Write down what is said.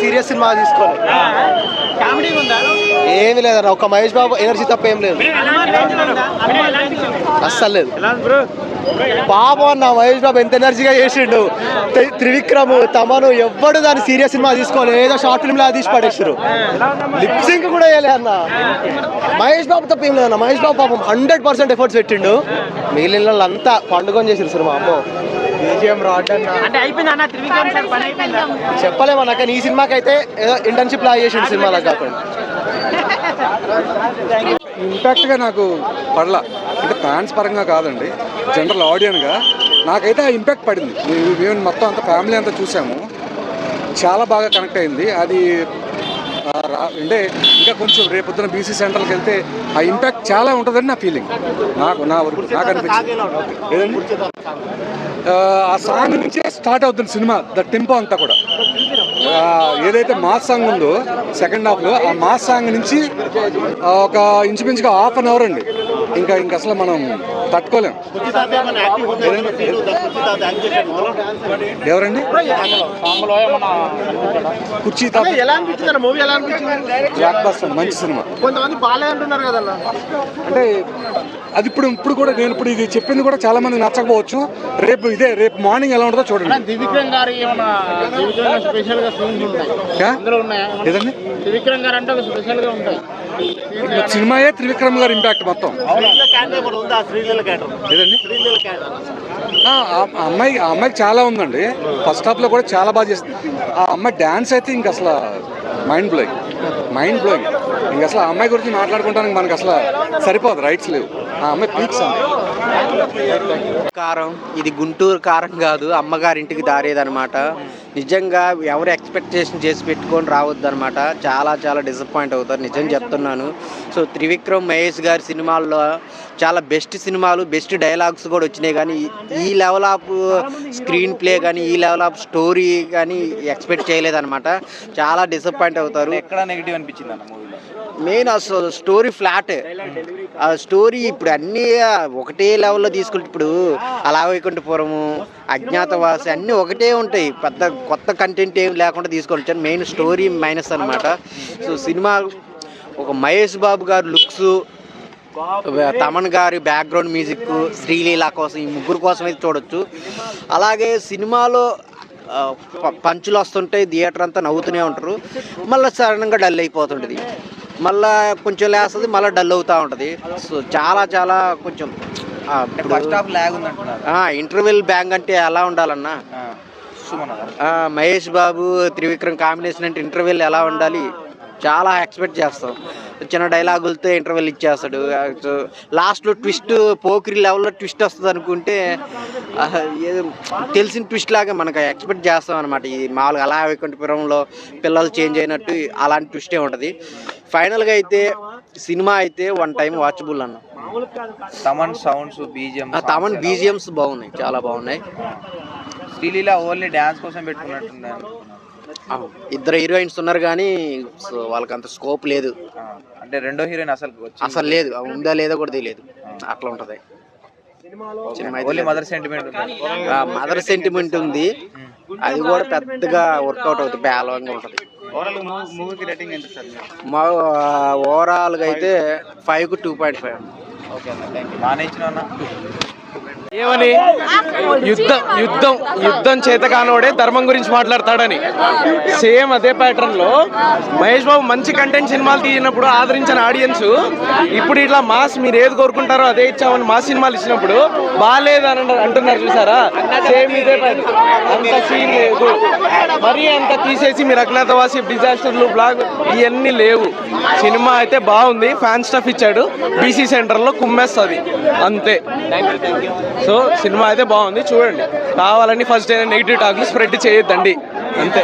Serious cinema తీసుకోవాలి. ఏమి లేదన్న, ఒక మహేష్ బాబు ఎనర్జీ తప్ప ఏం లేదు, అస్సలు లేదు. పాపం అన్న మహేష్ బాబు ఎంత ఎనర్జీగా చేసిండు. త్రివిక్రమ్ తమను ఎవ్వడు దాన్ని సీరియస్ సినిమా తీసుకోవాలి, ఏదో షార్ట్ ఫిల్మ్ లాగా తీసి పడేసారు. లిప్సింగ్ కూడా వేయలే అన్న. మహేష్ బాబు తప్ప ఏం లేదన్న. మహేష్ బాబు పాపం 100% ఎఫర్ట్స్ పెట్టిండు. మిగిలిన వాళ్ళంతా పండుగ చేసారు సినిమా. అమ్మో చెప్పలేమన్నా, కానీ ఈ సినిమాకి అయితే ఏదో ఇంటర్న్షిప్ లా చేసిండు సినిమాలో కాకుండా. ఇంపాక్ట్గా నాకు పడలా, అంటే ఫ్యాన్స్ పరంగా కాదండి, జనరల్ ఆడియన్గా నాకైతే ఆ ఇంపాక్ట్ పడింది. మేము మొత్తం అంతా ఫ్యామిలీ అంతా చూసాము, చాలా బాగా కనెక్ట్ అయింది. అది అంటే ఇంకా కొంచెం రేపొద్దున బీసీ సెంటర్కి వెళ్తే ఆ ఇంపాక్ట్ చాలా ఉంటుందని నా ఫీలింగ్. నాకు అనిపించింది. ఆ సాంగ్ నుంచే స్టార్ట్ అవుతుంది సినిమా, ద టెంపో అంతా కూడా. ఏదైతే మాస్ సాంగ్ ఉందో సెకండ్ హాఫ్లో, ఆ మాస్ సాంగ్ నుంచి ఒక ఇంచుమించుగా ½ అండి. ఇంకా అసలు మనం తట్టుకోలేం. ఎవరండి కుర్చీ మంచి సినిమా. అంటే అది ఇప్పుడు కూడా నేను ఇది చెప్పింది కూడా చాలా మంది నచ్చకపోవచ్చు. రేపు మార్నింగ్ ఎలా ఉంటుందో చూడండి. సినిమాయే త్రివిక్రమ్ గారి ఇంపాక్ట్ మొత్తం. అమ్మాయికి చాలా ఉందండి. ఫస్ట్ హాఫ్ లో కూడా చాలా బాగా చేస్తుంది. ఆ అమ్మాయి డాన్స్ అయితే ఇంక అసలు మైండ్ బ్లోయింగ్. ఇంక అసలు ఆ అమ్మాయి గురించి మాట్లాడుకుంటానికి మనకు అసలు సరిపోదు, రైట్స్ లేవు. ఆ అమ్మాయి పీక్స్ కారం. ఇది గుంటూరు కారం కాదు, అమ్మగారింటికి దారేదనమాట. నిజంగా ఎవరు ఎక్స్పెక్టేషన్ చేసి పెట్టుకొని రావద్దు అనమాట. చాలా డిసప్పాయింట్ అవుతారు, నిజం చెప్తున్నాను. సో త్రివిక్రమ్ మహేష్ గారి సినిమాల్లో చాలా బెస్ట్ సినిమాలు, బెస్ట్ డైలాగ్స్ కూడా వచ్చినాయి, కానీ ఈ లెవెల్ ఆఫ్ స్క్రీన్ ప్లే కానీ, ఈ లెవెల్ ఆఫ్ స్టోరీ కానీ ఎక్స్పెక్ట్ చేయలేదన్నమాట. చాలా డిసప్పాయింట్ అవుతారు. ఎక్కడ నెగిటివ్ అనిపించింది అన్న మూవీలో? మెయిన్ అసలు స్టోరీ ఫ్లాట్. ఆ స్టోరీ ఇప్పుడు అన్నీ ఒకటే లెవెల్లో తీసుకుంటే, ఇప్పుడు అలా వైకుంఠపురము, అజ్ఞాతవాసి అన్నీ ఒకటే ఉంటాయి, పెద్ద కొత్త కంటెంట్ ఏం లేకుండా తీసుకొచ్చాను. మెయిన్ స్టోరీ మైనస్ అనమాట. సో సినిమా ఒక మహేష్ బాబు గారు లుక్స్, తమన్ గారి బ్యాక్గ్రౌండ్ మ్యూజిక్, శ్రీలీల కోసం, ఈ ముగ్గురు కోసం అయితే చూడొచ్చు. అలాగే సినిమాలో పంచులు వస్తుంటాయి, థియేటర్ అంతా నవ్వుతూనే ఉంటారు. మళ్ళీ సడన్గా డల్ అయిపోతుంటుంది, మళ్ళీ కొంచెం లేస్తుంది, మళ్ళీ డల్ అవుతూ ఉంటుంది. సో చాలా కొంచెం ఫస్ట్ హాఫ్ లాగ్ ఉందంటున్నారు. ఇంటర్వెల్ బ్యాంగ్ అంటే ఎలా ఉండాలన్నా, మహేష్ బాబు త్రివిక్రమ్ కాంబినేషన్ అంటే ఇంటర్వెల్ ఎలా ఉండాలి చాలా ఎక్స్పెక్ట్ చేస్తాం. చిన్న డైలాగులతో ఇంటర్వెల్ ఇచ్చేస్తాడు. లాస్ట్లో ట్విస్ట్, పోకిరి లెవెల్లో ట్విస్ట్ వస్తుంది అనుకుంటే తెలిసిన ట్విస్ట్ లాగా మనకు ఎక్స్పెక్ట్ చేస్తాం అనమాట. ఈ మామూలుగా అలా వైకుంఠపురంలో పిల్లలు చేంజ్ అయినట్టు అలాంటి ట్విస్టే ఉంటుంది. ఫైనల్గా అయితే సినిమా అయితే వన్ టైం వాచబుల్ అన్న. తమన్ సౌండ్స్, తమన్ బీజిఎమ్స్ బాగున్నాయి, చాలా బాగున్నాయి. శ్రీలీల ఓన్లీ డ్యాన్స్ కోసం పెట్టుకున్నట్టుంది. ఇద్దరు హీరోయిన్స్ ఉన్నారు కానీ వాళ్ళకి అంత స్కోప్ లేదు. అంటే రెండో హీరోయిన్ అసలు లేదు, ఉందా లేదో కూడా తెలియదు, అట్లా ఉంటది. మదర్ సెంటిమెంట్ ఉంది, అది కూడా పెద్దగా వర్కౌట్ అవుతుంది, బ్యాలంగా ఉంటుంది. ఓవరాల్ గా అయితే 5కు 2.5. ఏమని యుద్ధం చేతకానోడే ధర్మం గురించి మాట్లాడతాడని. సేమ్ అదే ప్యాటర్న్ లో మహేష్ బాబు మంచి కంటెంట్ సినిమాలు తీసినప్పుడు ఆదరించిన ఆడియన్స్ ఇప్పుడు ఇట్లా మాస్ మీరు ఏది కోరుకుంటారో అదే ఇచ్చామని మాస్ సినిమాలు ఇచ్చినప్పుడు బాగాలేదు అని అంటున్నారు, చూసారా? సేమ్ ఇదే ప్యాటర్న్, అంత సీన్ లేదు. మరీ అంత తీసేసి మీరు అజ్ఞాతవాసి, డిజాస్టర్లు, బ్లాగ్ ఇవన్నీ లేవు. సినిమా అయితే బాగుంది, ఫ్యాన్ స్టఫ్ ఇచ్చాడు, బీసీ సెంటర్లో కుమ్మేస్తుంది అంతే. సో సినిమా అయితే బాగుంది, చూడండి. కావాలని ఫస్ట్ నెగిటివ్ టాక్లు స్ప్రెడ్ చేయొద్దండి అంతే.